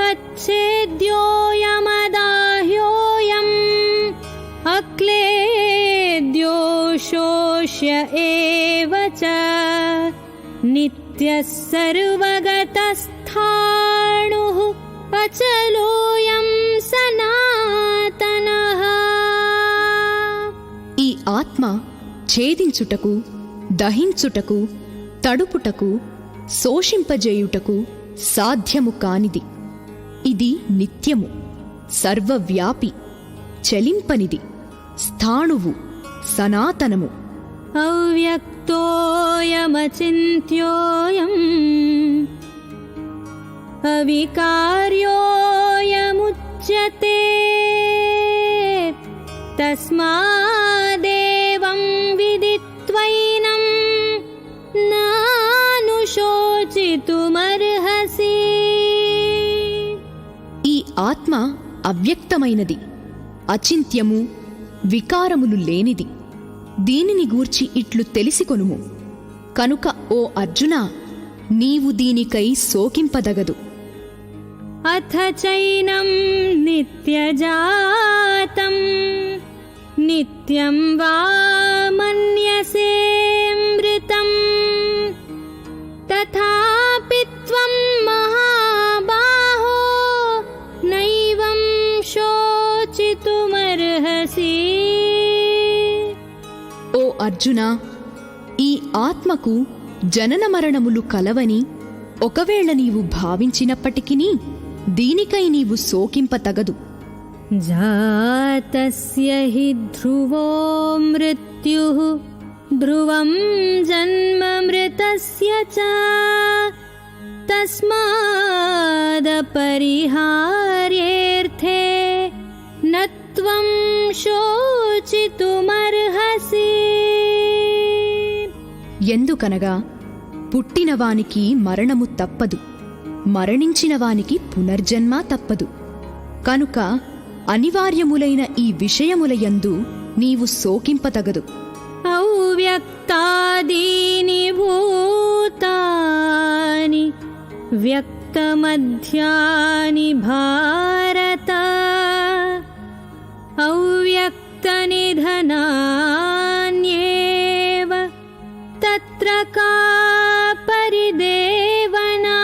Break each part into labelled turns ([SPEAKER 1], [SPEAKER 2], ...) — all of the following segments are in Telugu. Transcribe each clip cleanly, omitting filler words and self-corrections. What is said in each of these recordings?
[SPEAKER 1] परिवच्छेद्योऽयमदाह्योऽयम् अक्लेद्यो शोष्य एव च नित्यः सर्वगतस्थाणुः अचलोऽयं सनातनः।
[SPEAKER 2] ఈ ఆత్మ ఛేదించుటకు, దహించుటకు, తడుపుటకు, శోషింపజేయుటకు సాధ్యము కానిది. ఇది నిత్యము, సర్వవ్యాపి, చలింపనిది, స్థాణువు, సనాతనము.
[SPEAKER 1] అవ్యక్తోయమచింత్యోయం అవికార్యోయముచ్యతే తస్మాదేవం విదిత్వైనం నానుశోచితుమర్హసి.
[SPEAKER 2] ఈ ఆత్మ అవ్యక్తమైనది, అచింత్యము, వికారములు లేనిది. దీనిని గూర్చి ఇట్లు తెలిసికొనుము. కనుక ఓ అర్జునా, నీవు దీనికై శోకింపదగదు.
[SPEAKER 1] అథ చైనం నిత్యజాతం నిత్యం వా మన్యసే మృతం తథాపి త్వం మహాబాహో నైవం శోచితుమర్హసి.
[SPEAKER 2] ఓ అర్జునా, ఈ ఆత్మకు జనన మరణములు కలవని ఒకవేళ నీవు భావించినప్పటికినీ దీనికై నీవు శోకింపతగదు.
[SPEAKER 1] జాతస్య హి ధ్రువో మృత్యుః ధ్రువం జన్మ మృతస్య చ తస్మాదపరిహార్యేర్థే నత్వం శోచితుమర్హసి.
[SPEAKER 2] ఎందుకనగా పుట్టినవానికి మరణము తప్పదు, మరణించినవానికి పునర్జన్మ తప్పదు. కనుక అనివార్యములైన ఈ విషయములయందు నీవు శోకింపతగదు.
[SPEAKER 1] అవ్యక్తాదీని భూతాని వ్యక్తమధ్యాని భారత అవ్యక్తనిధనాన్యేవ తత్ర కా పరిదేవనా.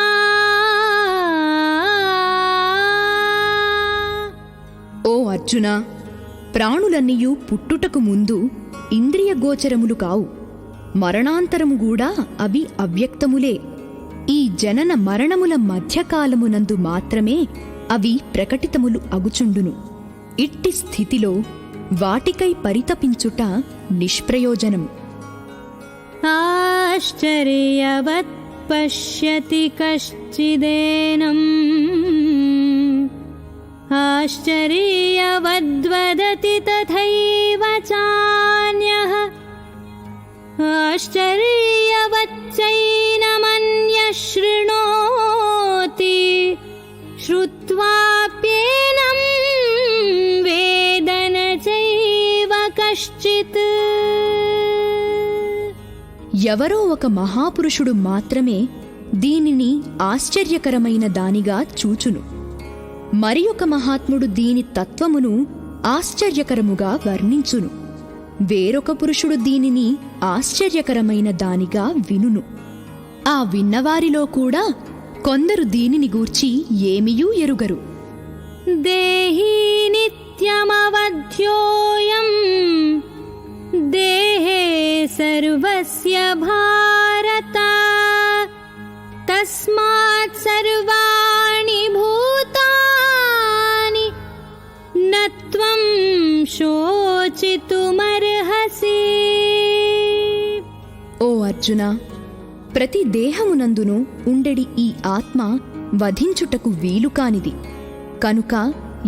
[SPEAKER 2] ఓ అర్జునా, ప్రాణులన్నీయు పుట్టుటకు ముందు ఇంద్రియ గోచరములు కావు, మరణాంతరము కూడా అవి అవ్యక్తములే. ఈ జనన మరణముల మధ్యకాలమునందు మాత్రమే అవి ప్రకటితములు అగుచుండును. ఇట్టి స్థితిలో వాటికై పరితపించుట నిష్ప్రయోజనము.
[SPEAKER 1] ఆశ్చర్యవత్ పశ్యతి కశ్చిదేనम् ఆశ్చర్యవద్వదతి తథైవ చాన్యః ఆశ్చర్యవచ్చైనమన్యః శృణోతి శ్రుత్వాప్యేనం వేద న చైవ కశ్చిత్.
[SPEAKER 2] ఎవరో ఒక మహాపురుషుడు మాత్రమే దీనిని ఆశ్చర్యకరమైన దానిగా చూచును. మరి ఒక మహాత్ముడు దీని తత్వమును ఆశ్చర్యకరముగా వర్ణించును. వేరొక పురుషుడు దీనిని ఆశ్చర్యకరమైన దానిగా వినును. ఆ విన్నవారిలో కూడా కొందరు దీనిని గూర్చి ఏమియూ ఎరుగరు.
[SPEAKER 1] దేహీ నిత్యమవధ్యోయం దేహే సర్వస్య భారత తస్మాత్ సర్వాణి భూతాని నత్వం శోచితుమర్హసి.
[SPEAKER 2] ఓ అర్జున, ప్రతి దేహమునందును ఉండెడి ఈ ఆత్మ వధించుటకు వీలుకానిది. కనుక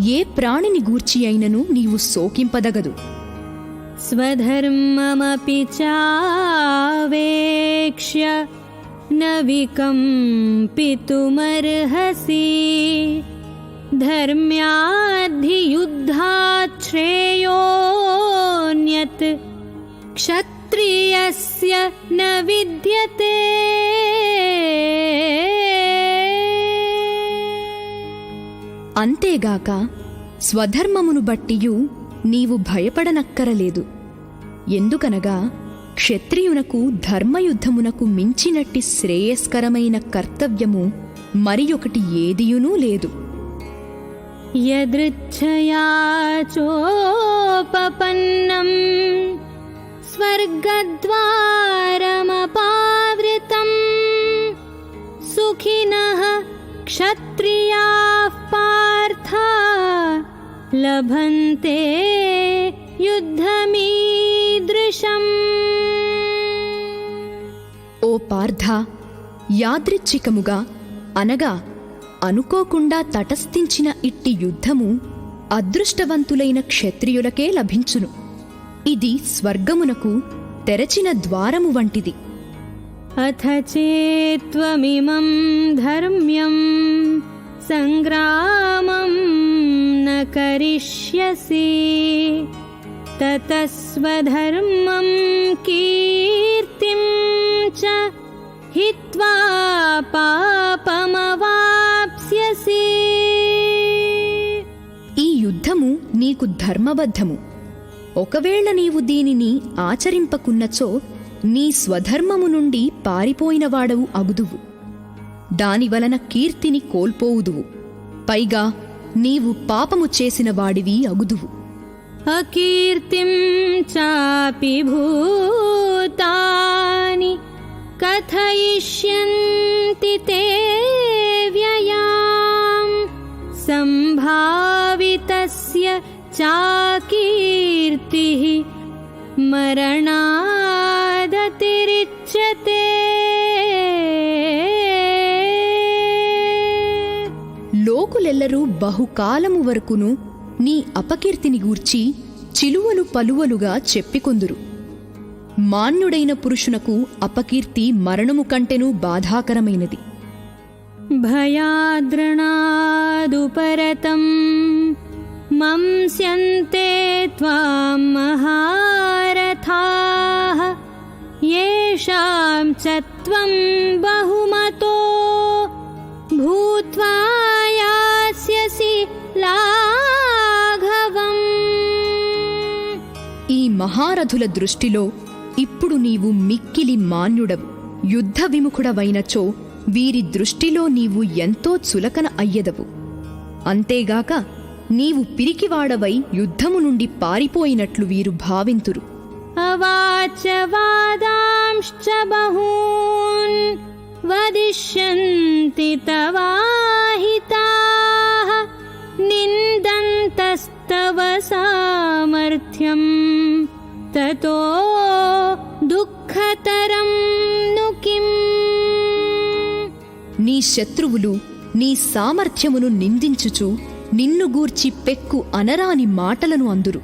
[SPEAKER 2] ఏ ప్రాణిని గూర్చి అయినను నీవు శోకింపదగదు.
[SPEAKER 1] స్వధర్మమపి చావేక్ష్య న వికంపితుమర్హసి ధర్మ్యాద్ధియుద్ధాత్ శ్రేయోన్యత్ క్షత్రియస్య న విద్యతే.
[SPEAKER 2] అంతేగాక స్వధర్మమును బట్టియు నీవు భయపడనక్కరలేదు. ఎందుకనగా క్షత్రియునకు ధర్మయుద్ధమునకు మించినట్టి శ్రేయస్కరమైన కర్తవ్యము మరియొకటి ఏదియునూ లేదు.
[SPEAKER 1] యదృచ్ఛయా చోపపన్నం స్వర్గద్వారమపావృతం సుఖినః క్షత్రియాః పార్థ లభంతే యుద్ధమీదృశం.
[SPEAKER 2] ఓ పార్థ, యాదృచ్ఛికముగా అనగా అనుకోకుండా తటస్థించిన ఇట్టి యుద్ధము అదృష్టవంతులైన క్షత్రియులకే లభించును. ఇది స్వర్గమునకు తెరచిన ద్వారము వంటిది.
[SPEAKER 1] అథ చేత్వమిమం ధర్మ్యం సంగ్రామం న కరిష్యసి తతః స్వధర్మం కీర్తిం చ హిత్వా పాపమవాప్స్యసి.
[SPEAKER 2] ఈ యుద్ధము నీకు ధర్మబద్ధము. ఒకవేళ నీవు దీనిని ఆచరింపకున్నచో నీ స్వధర్మము నుండి పారిపోయినవాడవు అగుదువు. దానివలన కీర్తిని కోల్పోవుదువు. పైగా నీవు పాపము చేసిన వాడివి అగుదువు.
[SPEAKER 1] అకీర్తిం చాపి భూతాని కథయిష్యంతి తే వ్యయాం సంభావితస్య చాకీర్తిః మరణాదతిరిచ్యతే.
[SPEAKER 2] లోకులెల్లరూ బహుకాలము వరకును నీ అపకీర్తిని గూర్చి చిలువలు పలువలుగా చెప్పికొందురు. మాన్యుడైన పురుషునకు అపకీర్తి మరణము కంటెనూ బాధాకరమైనది.
[SPEAKER 1] భయాద్రణాదుపరతం మంస్యంతే త్వాం మహారథాః యేషాం చ త్వం బహుమతో భూత్వా యాస్యసి లాఘవం.
[SPEAKER 2] ఈ మహారథుల దృష్టిలో ఇప్పుడు నీవు మిక్కిలి మాన్యుడవు. యుద్ధ విముఖుడవైనచో వీరి దృష్టిలో నీవు ఎంతో చులకన అయ్యెదవు. అంతేగాక నీవు పిరికివాడవై యుద్ధము నుండి పారిపోయినట్లు వీరు భావింతురు.
[SPEAKER 1] అవాచ వాదాంశ్చ బహూన్ వదిష్యంతి తవాహితాః నిందంతస్తవ సామర్థ్యం తతో దుఃఖతరం ను కిం.
[SPEAKER 2] నీ శత్రువులు నీ సామర్థ్యమును నిందించుచు నిన్ను గూర్చి పెక్కు అనరాని మాటలను అందురు.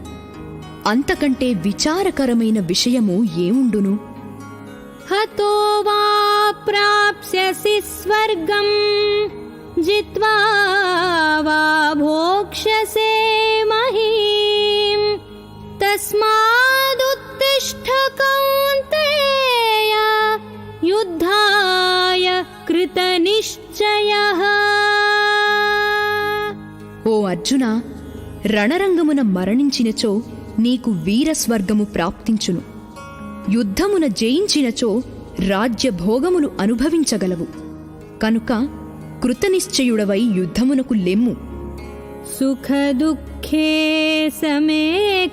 [SPEAKER 2] అంతకంటే విచారకరమైన విషయము ఏముండును?
[SPEAKER 1] హతో వా ప్రాప్స్యసి స్వర్గం జిత్వా వా భోక్ష్యసే మహీం తస్మాదుత్తిష్ఠ కౌంతేయ యుద్ధాయ కృతనిశ్చయః.
[SPEAKER 2] ఓ అర్జున, రణరంగమున మరణించినచో నీకు వీరస్వర్గము ప్రాప్తించును. యుద్ధమున జయించినచో రాజ్యభోగములు అనుభవించగలవు. కనుక కృతనిశ్చయుడవై యుద్ధమునకు లెమ్ము.
[SPEAKER 1] సుఖదుఃఖే సమే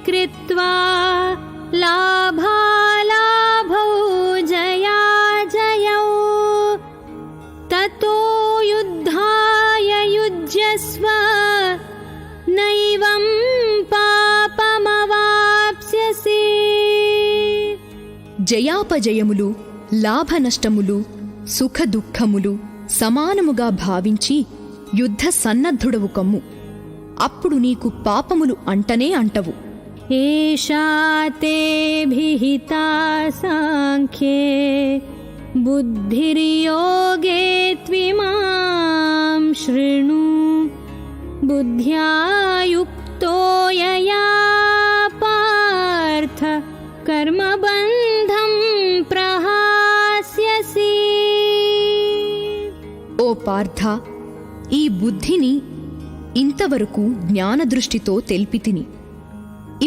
[SPEAKER 1] కృత్వా లాభాలాభౌ జయాజయౌ తతో యుద్ధాయ యుజ్యస్వ నైవం పాపమవాప్స్యసి.
[SPEAKER 2] జయాపజయములు, లాభనష్టములు, సుఖదుఃఖములు సమానముగా భావించి యుద్ధ సన్నద్ధుడవు కమ్ము. అప్పుడు నీకు పాపములు అంటనే అంటవు.
[SPEAKER 1] ఏషా తే భిహితా సాంఖ్యే బుద్ధిర్యోగే త్విమాం శృణు బుద్ధ్యా యుక్తో యయా పార్థ కర్మబంధం ప్రహాస్యసి.
[SPEAKER 2] ఓ పార్థ, ఈ బుద్ధిని, ఇంతవరకు జ్ఞానదృష్టితో తెల్పితిని.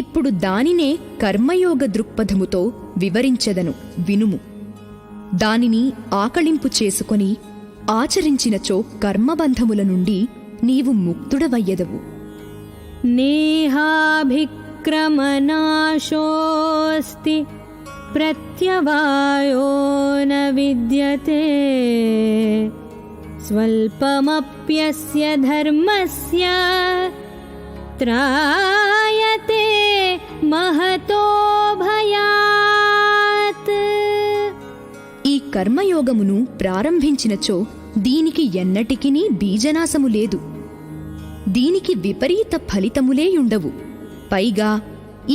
[SPEAKER 2] ఇప్పుడు దానినే కర్మయోగ దృక్పథముతో వివరించెదను, వినుము. దానిని ఆకళింపు చేసుకొని ఆచరించినచో కర్మబంధముల నుండి నీవు ముక్తుడవయ్యెదవు.
[SPEAKER 1] నేహాభిక్రమనాశోస్తి ప్రత్యవాయో న విద్యతే స్వల్పమప్యస్య ధర్మస్య త్రాయతే మహతో భయాత్.
[SPEAKER 2] ఈ కర్మయోగమును ప్రారంభించినచో దీనికి ఎన్నటికినీ బీజనాశము లేదు. దీనికి విపరీత ఫలితములేయుండవు. పైగా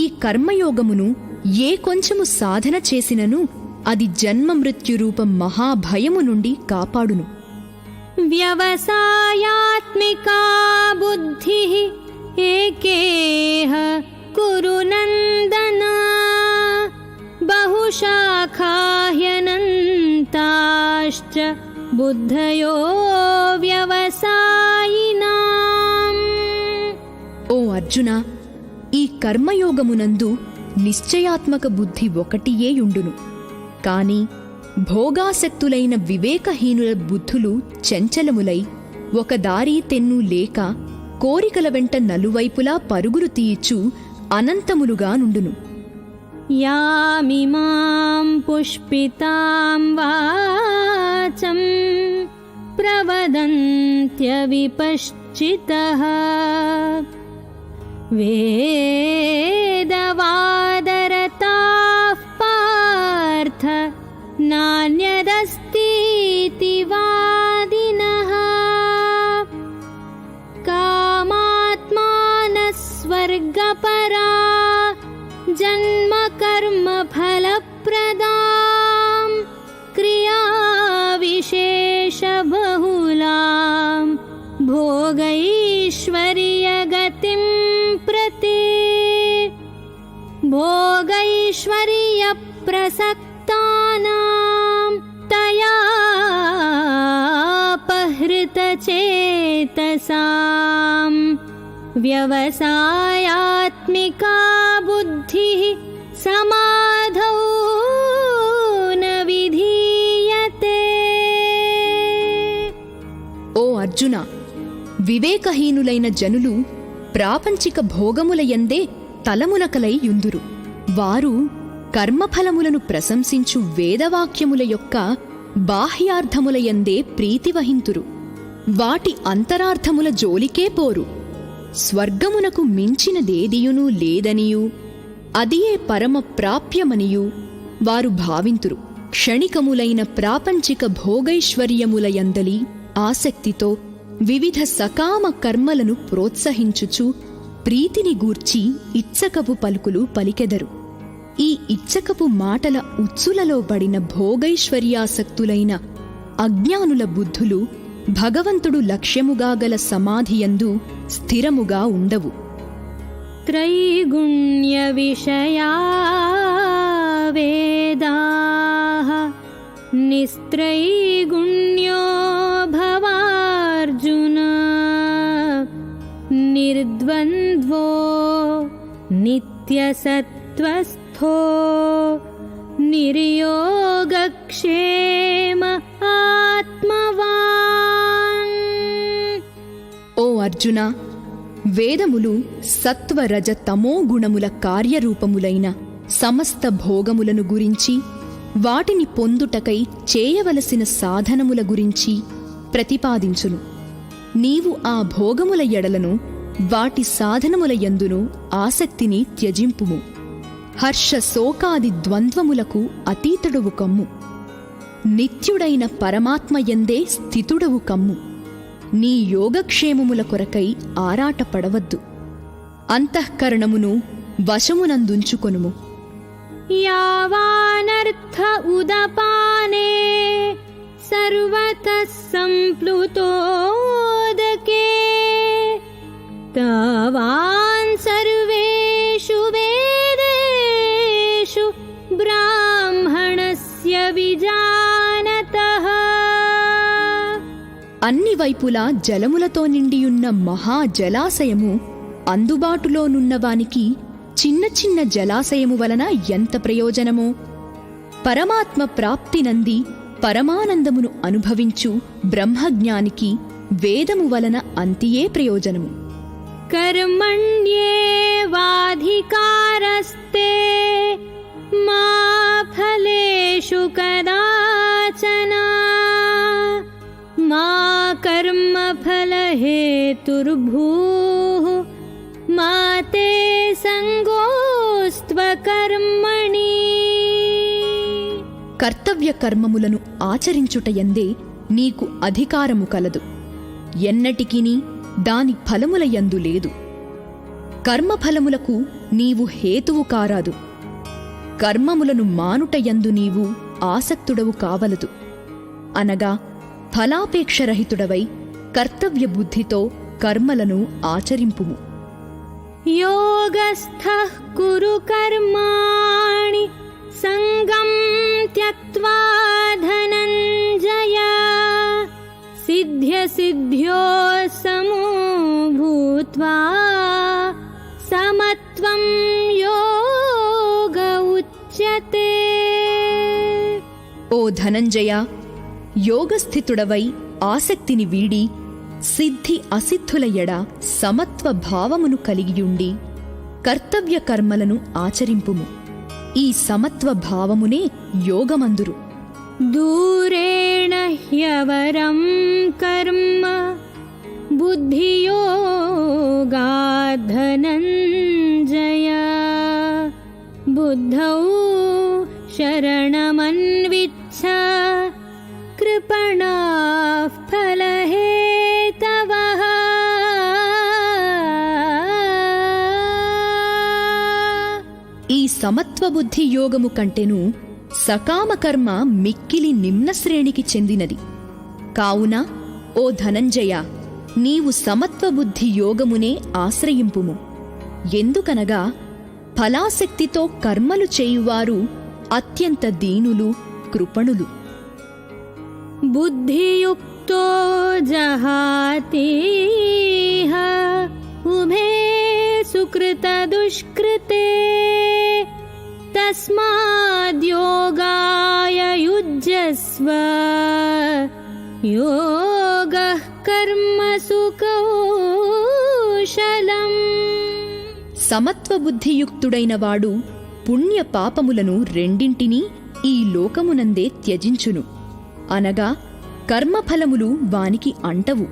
[SPEAKER 2] ఈ కర్మయోగమును ఏ కొంచెము సాధన చేసినను అది జన్మ మృత్యురూపం మహాభయము నుండి కాపాడును.
[SPEAKER 1] వ్యవసాయాత్మికా బుద్ధిః ఏకేహ కురు నందన బహుశాఖా హ్యనంతాశ్చ బుద్ధయో వ్యవసాయినాం.
[SPEAKER 2] ఓ అర్జున, ఈ కర్మయోగమునందు నిశ్చయాత్మక బుద్ధి ఒకటియేయుండును. కాని భోగాసక్తులైన వివేకహీనుల బుద్ధులు చంచలములై ఒక దారి తెన్ను లేక కోరికల వెంట నలువైపులా పరుగులు తీయిచు అనంతములుగా నుండును.
[SPEAKER 1] యామిమాం పుష్పితాం వాచం ప్రవదంత్యవిపశ్చితః వేదవాదరతాః పార్థ నాన్యదస్तीति వాదినః కామాత్మానః స్వర్గపరా జన్మ కర్మ ఫలప్రదాం క్రియా విశేష బహుళాం భోగైశ్వర్యగతిం ప్రతి భోగైశ్వర్య ప్రసక్తానాం తయాపహృతచేతసాం వ్యవసాయాత్మికా బుద్ధిః సమాధౌ న విధీయతే.
[SPEAKER 2] ఓ అర్జున, వివేకహీనులైన జనులు ప్రాపంచిక భోగములయందే తలమునకలై యుందురు. వారు కర్మఫలములను ప్రశంసించు వేదవాక్యముల యొక్క బాహ్యార్థములయందే ప్రీతివహింతురు. వాటి అంతరార్థముల జోలికే పోరు. స్వర్గమునకు మించినదేదియునూ లేదనియూ అదియే పరమ ప్రాప్యమనియూ వారు భావింతురు. క్షణికములైన ప్రాపంచిక భోగైశ్వర్యములయందలి ఆసక్తితో వివిధ సకామ కర్మలను ప్రోత్సహించుచు ప్రీతిని గూర్చి ఇచ్చకపు పలుకులు పలికెదరు. ఈ ఇచ్చకపు మాటల ఉచ్చులలో పడిన భోగైశ్వర్యాసక్తులైన అజ్ఞానుల బుద్ధులు భగవంతుడు లక్ష్యముగా గల సమాధియందు స్థిరముగా ఉండవు.
[SPEAKER 1] త్రైగుణ్య విషయా వేదాః నిస్త్రైగుణ్యో భవార్జున నిర్ద్వంద్వో నిత్యసత్వస్థో నిర్యోగక్షేమ ఆత్మవాన్.
[SPEAKER 2] ఓ అర్జున, వేదములు సత్వరజ తమో గుణముల కార్యరూపములైన సమస్త భోగములను గురించి, వాటిని పొందుటకై చేయవలసిన సాధనముల గురించి ప్రతిపాదించును. నీవు ఆ భోగముల ఎడలను వాటి సాధనముల యందును ఆసక్తిని త్యజింపుము. హర్ష శోకాది ద్వంద్వములకు అతీతుడవు కమ్ము. నిత్యుడైన పరమాత్మయందే స్థితుడవు కమ్ము. నీ యోగక్షేమముల కొరకై ఆరాటపడవద్దు. అంతఃకరణమును వశమునందుంచుకొనుము.
[SPEAKER 1] యావానర్థ ఉదపానే సర్వతః సంప్లుతోదకే తావాన్ సర్వేషు వేదేషు బ్రాహ్మణస్య విజానతః.
[SPEAKER 2] అన్ని వైపులా జలములతో నిండియున్న మహాజలాశయము అందుబాటులోనున్నవానికి చిన్న చిన్న జలాశయము వలన ఎంత ప్రయోజనమో, పరమాత్మ ప్రాప్తినంది పరమానందమును అనుభవించు బ్రహ్మజ్ఞానికి వేదము వలన అంతియే ప్రయోజనము.
[SPEAKER 1] కర్మణ్యేవాధికారస్తే మా ఫలేషు కదాచన మా కర్మఫలహేతుర్భూః మా తే సంగోస్త్వకర్మణి.
[SPEAKER 2] కర్తవ్య కర్మములను ఆచరించుటయందే నీకు అధికారము కలదు. ఎన్నటికినీ దాని ఫలములయందు లేదు. కర్మఫలములకు నీవు హేతువు కారాదు. కర్మములను మానుటయందు నీవు ఆసక్తుడవు కావలదు. అనగా ఫలాపేక్షరహితుడవై కర్తవ్య బుద్ధితో కర్మలను ఆచరింపుము.
[SPEAKER 1] యోగస్థః కురు కర్మాణి సంగం త్యక్త్వా ధనంజయ సిద్ధ్యసిద్ధ్యో సమో భూత్వా సమత్వం యోగ ఉచ్యతే.
[SPEAKER 2] ఓ ధనంజయ, యోగస్థితుడవై ఆసక్తిని వీడి సిద్ధి అసిద్ధుల ఎడ సమత్వ భావమును కలిగియుండి కర్తవ్య కర్మలను ఆచరింపుము. ఈ సమత్వ భావమునే యోగమందురు.
[SPEAKER 1] దూరేణ హ్యవరం కర్మ బుద్ధియోగాద్ ధనంజయ బుద్ధౌ శరణమన్విచ్ఛ కృపణాః ఫలహేతవః.
[SPEAKER 2] ఈ సమత్వబుద్ధి యోగము కంటెను సకామకర్మ మిక్కిలి నిమ్న శ్రేణికి చెందినది. కావున ఓ ధనంజయ, నీవు సమత్వబుద్ధి యోగమునే ఆశ్రయింపుము. ఎందుకనగా ఫలాసక్తితో కర్మలు చేయువారు అత్యంత దీనులు, కృపణులు.
[SPEAKER 1] బుద్ధియుక్తో జహాతిః ఉభే సుకృత దుష్కృతే తస్మాద్యోగాయ యుజ్యస్వ యోగః కర్మసు కౌశలం.
[SPEAKER 2] సమత్వబుద్ధియుక్తుడైన వాడు పుణ్య పాపములను రెండింటినీ ఈ లోకమునందే త్యజించును. అనగా కర్మఫలములు వానికి అంటవు.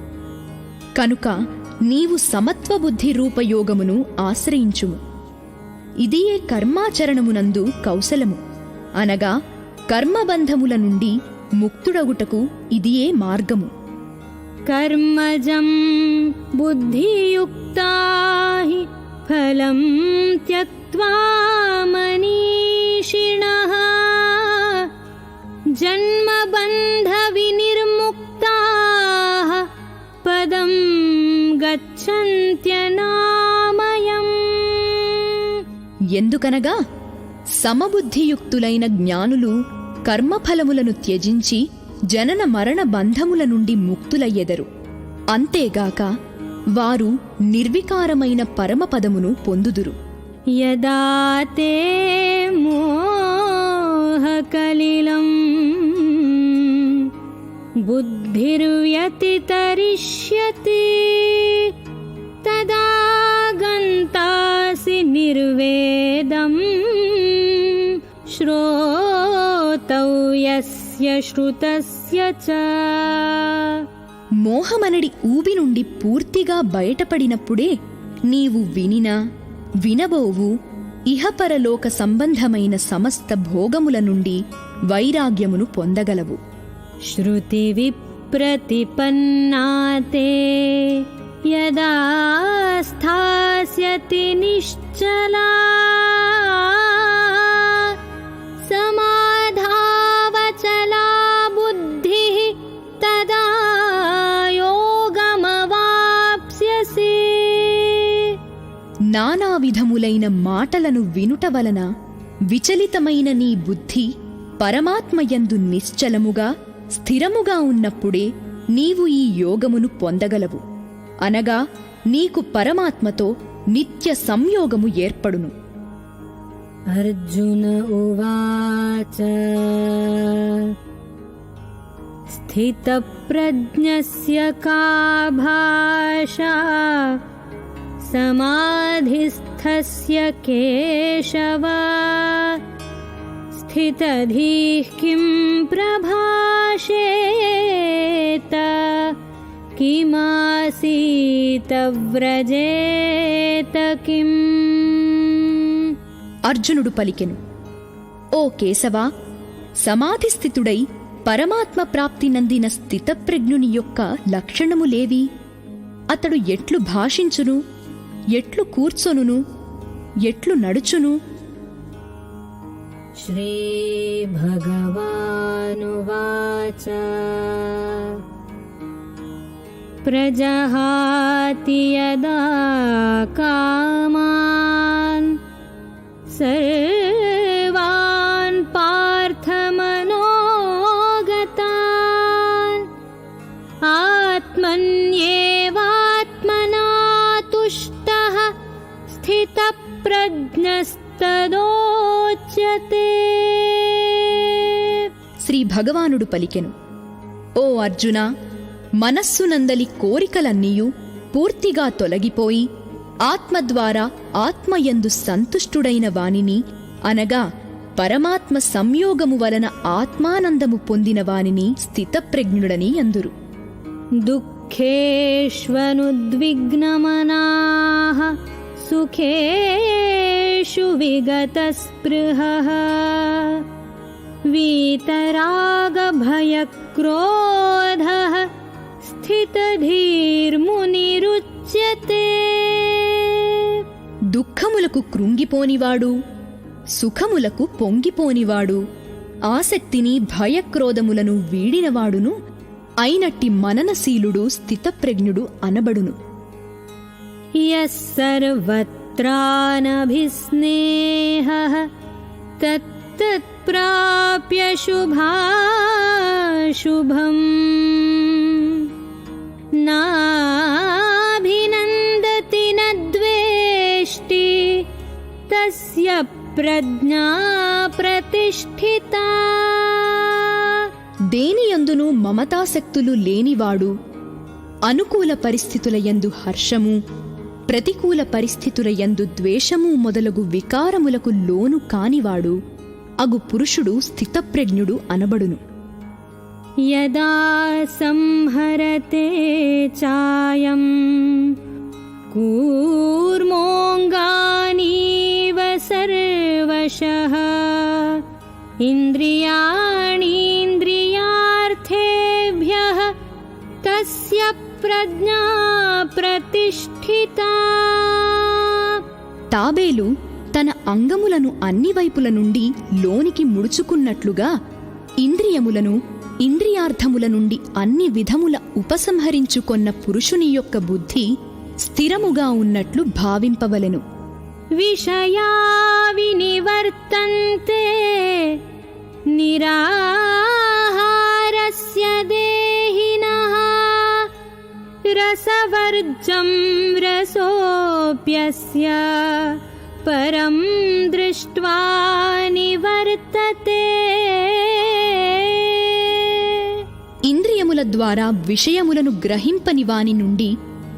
[SPEAKER 2] కనుక నీవు సమత్వబుద్ధి రూపయోగమును ఆశ్రయించుము. ఇదియే కర్మాచరణమునందు కౌశలము. అనగా కర్మబంధముల నుండి ముక్తుడగుటకు ఇదియే మార్గము.
[SPEAKER 1] కర్మజం బుద్ధియుక్తా హి ఫలం త్యక్త్వా మనీషిణః జన్మబంధ వినిర్ముక్తాః పదం గచ్చన్త్యనామయం.
[SPEAKER 2] ఎందుకనగా సమబుద్ధియుక్తులైన జ్ఞానులు కర్మఫలములను త్యజించి జనన మరణ బంధముల నుండి ముక్తులయ్యెదరు. అంతేగాక వారు నిర్వికారమైన పరమపదమును పొందుదురు.
[SPEAKER 1] యదా తే మోహకలిలం బుద్ధిర్వ్యతితరిష్యతి తదా గంతాసి నిర్వేదం శ్రోతవ్యస్య శ్రుతస్య చ.
[SPEAKER 2] మోహమనడి ఊబి నుండి పూర్తిగా బయటపడినప్పుడే నీవు వినినా వినబోవు ఇహపరలోక సంబంధమైన సమస్త భోగముల నుండి వైరాగ్యమును పొందగలవు.
[SPEAKER 1] శృతి విప్రతిపన్నాతే యదా స్థాస్యతి నిశ్చలా సమాధావచలా బుద్ధిః తదా యోగమవాప్స్యసి.
[SPEAKER 2] నానావిధములైన మాటలను వినుట వలన విచలితమైన నీ బుద్ధి పరమాత్మయందు నిశ్చలముగా స్థిరముగా ఉన్నప్పుడే నీవు ఈ యోగమును పొందగలవు, అనగా నీకు పరమాత్మతో నిత్య సంయోగము ఏర్పడును.
[SPEAKER 1] अर्जुन उवाच स्थितप्रज्ञस्य का भाषा समाधिस्थस्य केशव स्थितधीः किं प्रभाषेत किमासीत व्रजेत किम्.
[SPEAKER 2] అర్జునుడు పలికెను, ఓ కేశవా, సమాధిస్థితుడై పరమాత్మ ప్రాప్తి నందిన స్థితప్రజ్ఞుని యొక్క లక్షణములేవి? అతడు ఎట్లు భాషించును, ఎట్లు కూర్చొనును, ఎట్లు నడుచును?
[SPEAKER 1] श्रीभगवानुवाच प्रजहाति यदा कामान् सर्वान् पार्थमनोगतान् आत्मन्येवात्मना तुष्टः स्थितप्रज्ञस्तदोच्यते.
[SPEAKER 2] శ్రీ భగవానుడు పలికెను, ఓ అర్జున, మనస్సునందలి కోరికలన్నీయు పూర్తిగా తొలగిపోయి ఆత్మద్వారా ఆత్మయందు సంతుష్టుడైన వానిని, అనగా పరమాత్మ సంయోగము వలన ఆత్మానందము పొందిన వానిని స్థితప్రజ్ఞుడని అందురు.
[SPEAKER 1] దుఃఖేష్వనుద్విగ్నమనాః సుఖేషు విగతస్పృహః వీతరాగభయక్రోధః స్థితధీర్మునిరుచ్యతే.
[SPEAKER 2] దుఃఖములకు కృంగిపోనివాడు, సుఖములకు పొంగిపోనివాడు, ఆసక్తిని భయక్రోధములను వీడినవాడును అయినట్టి మననశీలుడు స్థితప్రజ్ఞుడు అనబడును.
[SPEAKER 1] యః సర్వత్రానభిస్నేహః తత్తత్ప్రాప్య శుభాశుభం నాభినందతి నద్వేష్టి తస్య ప్రజ్ఞా ప్రతిష్ఠితా.
[SPEAKER 2] దేనియందును మమతాసక్తులు లేనివాడు, అనుకూల పరిస్థితుల యందు హర్షము, ప్రతికూల పరిస్థితుల యందు ద్వేషము మొదలగు వికారములకు లోను కానివాడు అగు పురుషుడు స్థితప్రజ్ఞుడు అనబడును.
[SPEAKER 1] యదా సంహరతే చాయం కూర్మోంగానీవ సర్వశః ఇంద్రియాణీంద్రియార్థేభ్యః తస్య ప్రజ్ఞా ప్రతిష్ఠితా.
[SPEAKER 2] తాబేలు తన అంగములను అన్ని వైపుల నుండి లోనికి ముడుచుకున్నట్లుగా ఇంద్రియములను ఇంద్రియార్థముల నుండి అన్ని విధముల ఉపసంహరించుకొన్న పురుషుని యొక్క బుద్ధి స్థిరముగా ఉన్నట్లు భావింపవలెను.
[SPEAKER 1] విషయా వినివర్తంతే నిరాహారస్య దేహినః రసవర్జం రసోప్యస్య పరం దృష్ట్వా నివర్తతే.
[SPEAKER 2] ఇంద్రియముల ద్వారా విషయములను గ్రహింపని వాని నుండి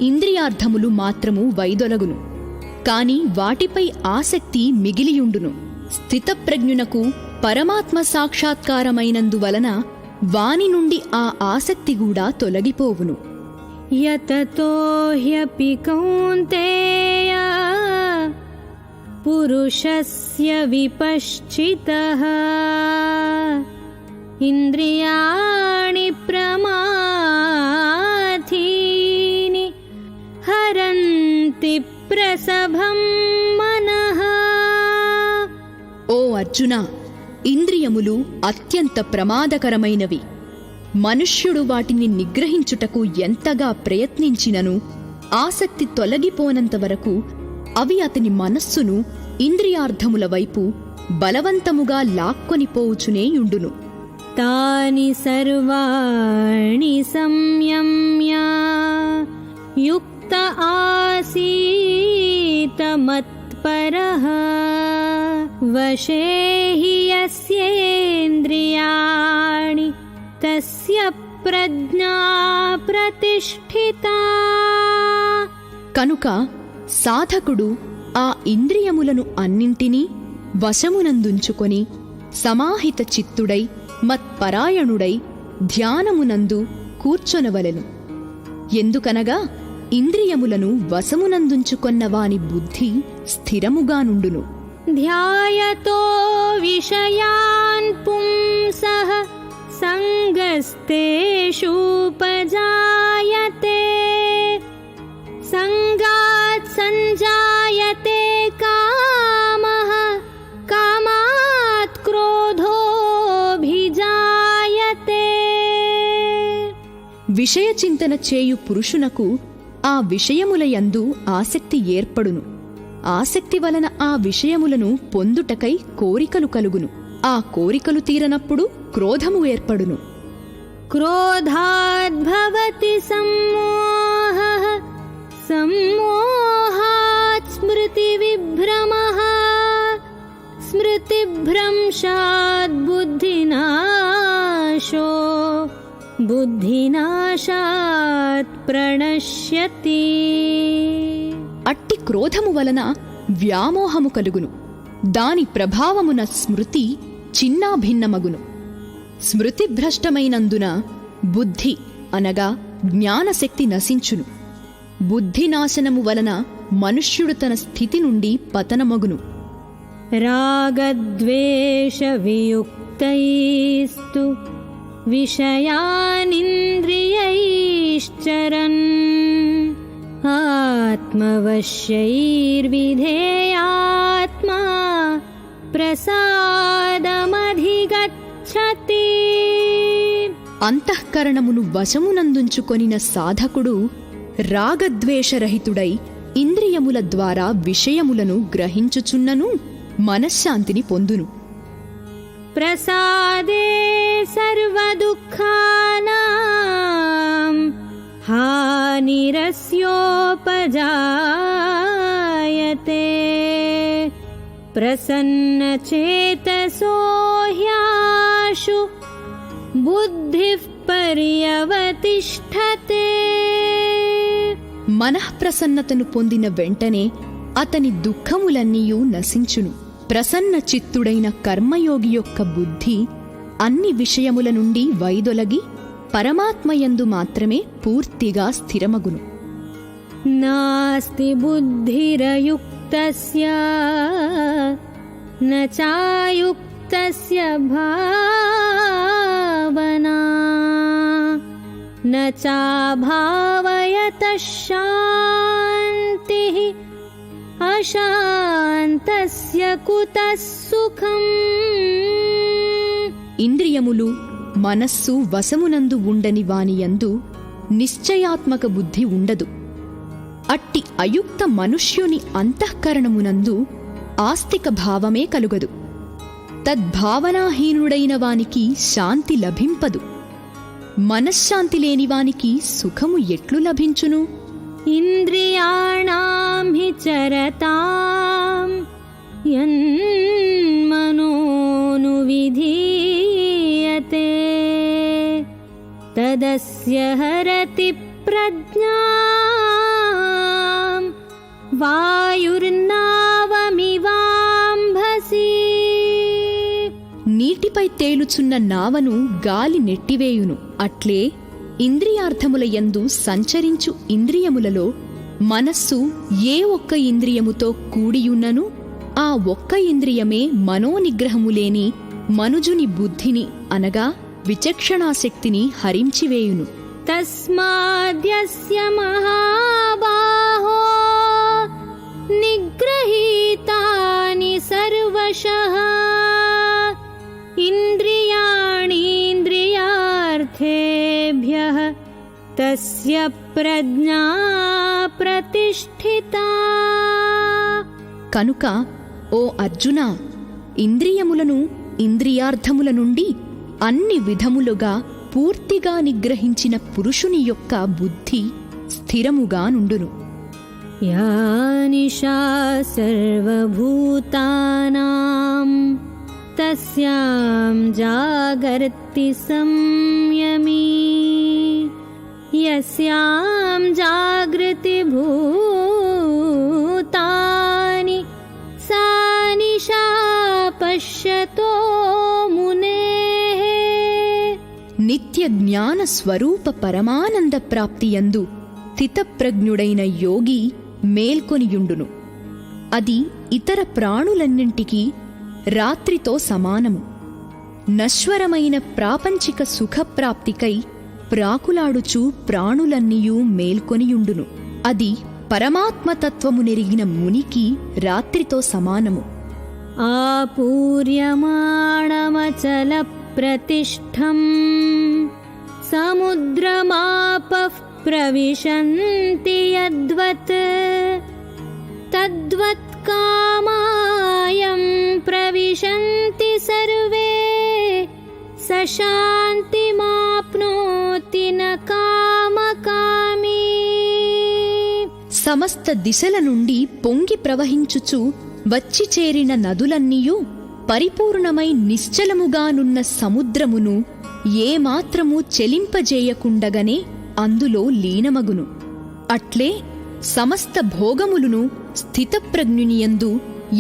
[SPEAKER 2] ఇంద్రియార్థములు మాత్రము వైదొలగును, కాని వాటిపై ఆసక్తి మిగిలియుండును. స్థితప్రజ్ఞునకు పరమాత్మ సాక్షాత్కారమైనందువలన వాని నుండి ఆ ఆసక్తి కూడా తొలగిపోవును.
[SPEAKER 1] యతతో హ్యపి కౌంతేయ పురుషస్య విపశ్చితః ఇంద్రియాణి ప్రమాథీని హరంతి ప్రసభం మనః.
[SPEAKER 2] ఓ అర్జున, ఇంద్రియములు అత్యంత ప్రమాదకరమైనవి. మనుష్యుడు వాటిని నిగ్రహించుటకు ఎంతగా ప్రయత్నించినను ఆసక్తి తొలగిపోనంతవరకు అవి అతని మనస్సును ఇంద్రియార్థముల వైపు బలవంతముగా లాక్కొనిపోవుచునేయుండును.
[SPEAKER 1] तानि सर्वाणि संयम्य युक्त आसीत मत्परः वशे हि यस्येन्द्रियाणि तस्य ప్రజ్ఞా ప్రతిష్ఠితా.
[SPEAKER 2] కనుక సాధకుడు ఆ ఇంద్రియములను అన్నింటినీ వశమునందుంచుకొని సమాహిత చిత్తుడై మత్పరాయణుడై ధ్యానమునందు కూర్చొనవలెను. ఎందుకనగా ఇంద్రియములను వశమునందుంచుకొన్న వాని బుద్ధి స్థిరముగా నుండును.
[SPEAKER 1] ధ్యాయతో విషయాన్ పుంసః సంగస్తేషూపజాయతే సంగాత్ సంజాయతే కామః కామాత్ క్రోధోభిజాయతే.
[SPEAKER 2] విషయచింతన చేయు పురుషునకు ఆ విషయములయందు ఆసక్తి ఏర్పడును. ఆసక్తి వలన ఆ విషయములను పొందుటకై కోరికలు కలుగును. ఆ కోరికలు తీరనప్పుడు క్రోధము ఏర్పడును.
[SPEAKER 1] క్రోధాద్భవతి సమ్మోహః సమ్మోహాత్ స్మృతి విభ్రమః స్మృతిభ్రంశాత్ బుద్ధినాశో బుద్ధినాశాత్ ప్రణశ్యతి.
[SPEAKER 2] అట్టి క్రోధము వలన వ్యామోహము కలుగును. దాని ప్రభావమున స్మృతి చిన్నాభిన్నమగును. స్మృతిభ్రష్టమైనందున బుద్ధి అనగా జ్ఞానశక్తి నశించును. బుద్ధినాశనము వలన మనుష్యుడు తన స్థితి నుండి పతనమగును.
[SPEAKER 1] రాగద్వేష వియుక్తైస్తు విషయానింద్రియైశ్చరన్ ఆత్మవశ్యైర్విధేయాత్మా ప్రసాదమధిగచ్చతి.
[SPEAKER 2] అంతఃకరణమును వశమునందుంచుకొనిన సాధకుడు రాగద్వేషరహితుడై ఇంద్రియముల ద్వారా విషయములను గ్రహించుచున్నను మనశ్శాంతిని పొందును.
[SPEAKER 1] ప్రసాదే సర్వదుఃఖానాం హానిరస్యోపజాయతే ప్రసన్నచేతసో హ్యాశు బుద్ధిః పర్యవతిష్ఠతే.
[SPEAKER 2] మనఃప్రసన్నతను పొందిన వెంటనే అతని దుఃఖములన్నీయూ నశించును. ప్రసన్న చిత్తుడైన కర్మయోగి యొక్క బుద్ధి అన్ని విషయముల నుండి వైదొలగి పరమాత్మయందు మాత్రమే పూర్తిగా స్థిరమగును.
[SPEAKER 1] నాస్తి బుద్ధిరయుక్తస్య న చాయుక్తస్య భావనా న చాభావయతః శాంతిః అశాంతస్య కుతః సుఖం.
[SPEAKER 2] ఇంద్రియములు మనస్సు వశమునందు ఉండని వానియందు నిశ్చయాత్మక బుద్ధి ఉండదు. అట్టి అయుక్త మనుష్యుని అంతఃకరణమునందు ఆస్తిక భావమే కలుగదు. తద్భావనాహీనుడైన వానికి శాంతి లభింపదు. మనశ్శాంతి లేనివానికి సుఖము ఎట్లు లభించును?
[SPEAKER 1] ఇంద్రియాణాం హి చరతాం యన్మనోను విధీయతే తదస్య హరతి ప్రజ్ఞాం వాయుర్నావమివాంభసి.
[SPEAKER 2] నీటిపై తేలుచున్న నావను గాలి నెట్టివేయును. అట్లే ఇంద్రియార్థముల యందు సంచరించు ఇంద్రియములలో మనస్సు ఏ ఒక్క ఇంద్రియముతో కూడియున్నను ఆ ఒక్క ఇంద్రియమే మనోనిగ్రహము లేని మనుజుని బుద్ధిని అనగా విచక్షణాశక్తిని హరించివేయును.
[SPEAKER 1] తస్మాద్యస్య మహాబాహో నిగ్రహీతాని సర్వశః ఇంద్రియాణీంద్రియార్థేభ్యః తస్య ప్రజ్ఞా ప్రతిష్ఠితా.
[SPEAKER 2] కనుక ఓ అర్జునా, ఇంద్రియములను ఇంద్రియార్థముల నుండి అన్ని విధములుగా పూర్తిగా నిగ్రహించిన పురుషుని యొక్క బుద్ధి స్థిరముగా నుండును.
[SPEAKER 1] యా నిశా సర్వభూతానాం తస్యాం జాగర్తి సంయమీ యస్యాం జాగృతి భూతాని సా నిశా పశ్యతో మునేః.
[SPEAKER 2] నిత్య జ్ఞాన స్వరూప పరమానంద ప్రాప్తియందు స్థితప్రజ్ఞుడైన యోగి మేల్కొనియుండును. అది ఇతర ప్రాణులన్నింటికీ రాత్రితో సమానము. నశ్వరమైన ప్రాపంచిక సుఖప్రాప్తికై ప్రాకులాడుచు ప్రాణులన్నీయూ మేల్కొనియుండును. అది పరమాత్మతత్వము నెరిగిన మునికి రాత్రితో సమానము.
[SPEAKER 1] ఆపూర్యమాణమచల ప్రతిష్ఠం సముద్రమాపః ప్రవిశంతి యద్వత్ తద్వత్ కామాయం ప్రవిశంతి సర్వే సశాంతిమాప్నోతి న కామకామీ.
[SPEAKER 2] సమస్త దిశల నుండి పొంగి ప్రవహించుచు వచ్చి చేరిన నదులన్నీయూ పరిపూర్ణమై నిశ్చలముగానున్న సముద్రమును ఏమాత్రము చెలింపజేయకుండగనే అందులో లీనమగును. అట్లే సమస్త భోగములును స్థితప్రజ్ఞునియందు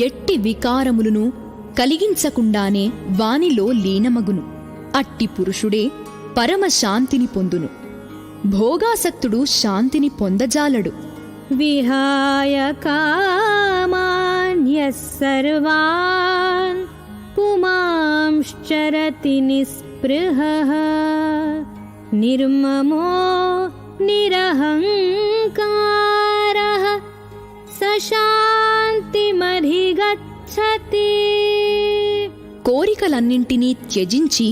[SPEAKER 2] ఎట్టి వికారములను కలిగించకుండానే వానిలో లీనమగును. అట్టి పురుషుడే పరమశాంతిని పొందును. భోగాసక్తుడు శాంతిని పొందజాలడు.
[SPEAKER 1] విహాయ కామాన్యః సర్వాన్ పుమాంశ్చరతి నిస్పృహః నిర్మమో నిరహంకారః సశాంతిమధిగచ్చతి.
[SPEAKER 2] కోరికలన్నింటినీ త్యజించి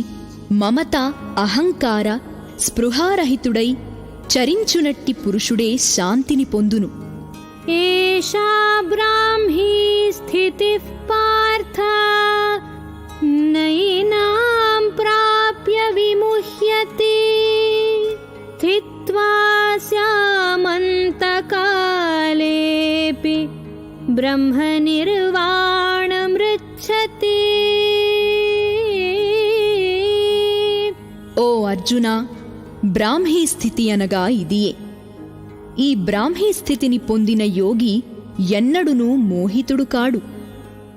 [SPEAKER 2] మమత అహంకార స్పృహారహితుడై చరించునట్టి పురుషుడే శాంతిని పొందును.
[SPEAKER 1] ఏషా బ్రాహ్మీ స్థితిః పార్థ నైనాం ప్రాప్య విముహ్యతి స్థిత్వా స్యామంతకాలేపి బ్రహ్మ నిర్వాణమృచ్చతి.
[SPEAKER 2] ఓ అర్జున, బ్రాహ్మీ స్థితి అనగా ఇదియే. ఈ బ్రాహ్మీ స్థితిని పొందిన యోగి ఎన్నడునూ మోహితుడు కాడు.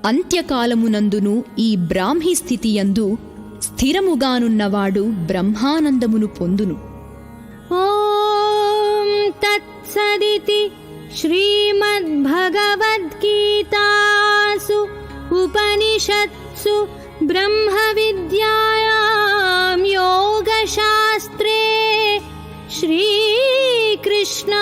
[SPEAKER 2] అంత్యకాలమునందును ఈ బ్రాహ్మీ స్థితియందు స్థిరముగానున్నవాడు బ్రహ్మానందమును పొందును.
[SPEAKER 1] ఓం తత్సదితి శ్రీమద్భగవద్గీతాసు ఉపనిషత్సు బ్రహ్మ విద్యాయాం యోగశాస్త్రే శ్రీకృష్ణ